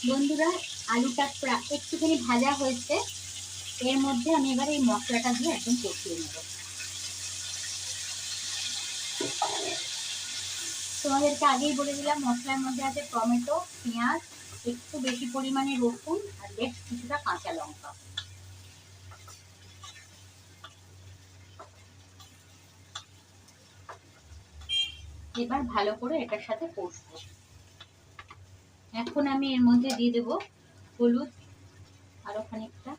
বন্ধুরা, আলুটা একটুখানি ভাজা হয়েছে। এর মধ্যে আমি এবার এই মশলাটা দিয়ে একদম কষিয়ে নেব। তোমাদেরকে আগেই বলে দিলাম, মশলার মধ্যে আছে টমেটো, পেঁয়াজ, একটু বেশি পরিমাণে রসুন আর বেশ কিছুটা কাঁচা লঙ্কা। এবার ভালো করে এটার সাথে কষবো। এখন আমি এর মধ্যে দিয়ে দেব হলুদ আরো খানিকটা,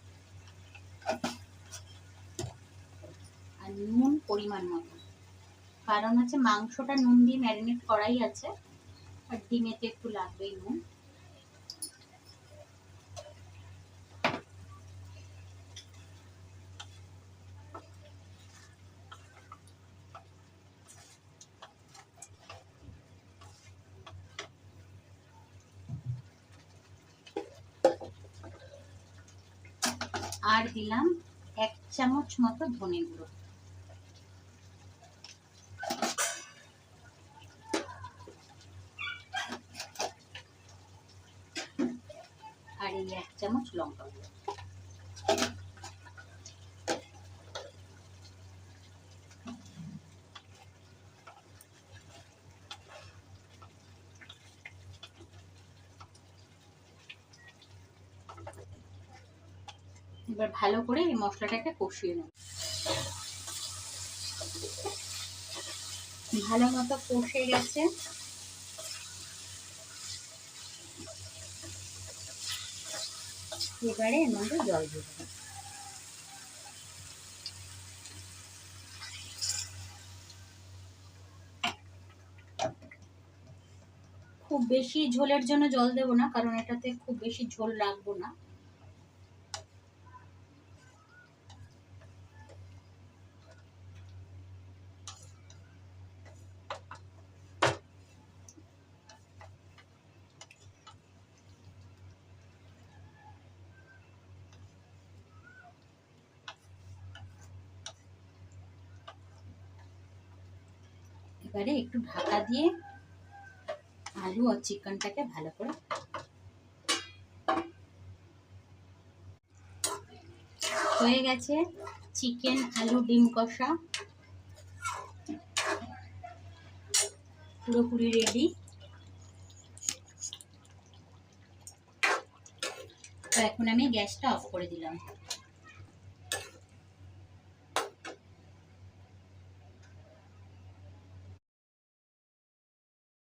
আর নুন পরিমাণ মতো, কারণ হচ্ছে মাংসটা নুন দিয়ে ম্যারিনেট করাই আছে, আর ডিমেতে একটু লাগবেই নুন। আর দিলাম 1 চামচ মতো ধনে গুঁড়ো। আর এই 1 চামচ লঙ্কা গুঁড়ো। এবার ভালো করে এই মশলাটাকে কষিয়ে নেব। ভালো মতো কষে গেছে। এবারে এর মধ্যে জল দিয়ে দেব। খুব বেশি ঝোলের জন্য জল দেব না, কারণ এটাতে খুব বেশি ঝোল রাখবো না। এবারে একটু ঢাকা দিয়ে আলু আর চিকেনটাকে ভালো করে, হয়ে গেছে চিকেন আলু ডিম কষা, পুরোপুরি রেডি। তো এখন আমি গ্যাসটা অফ করে দিলাম।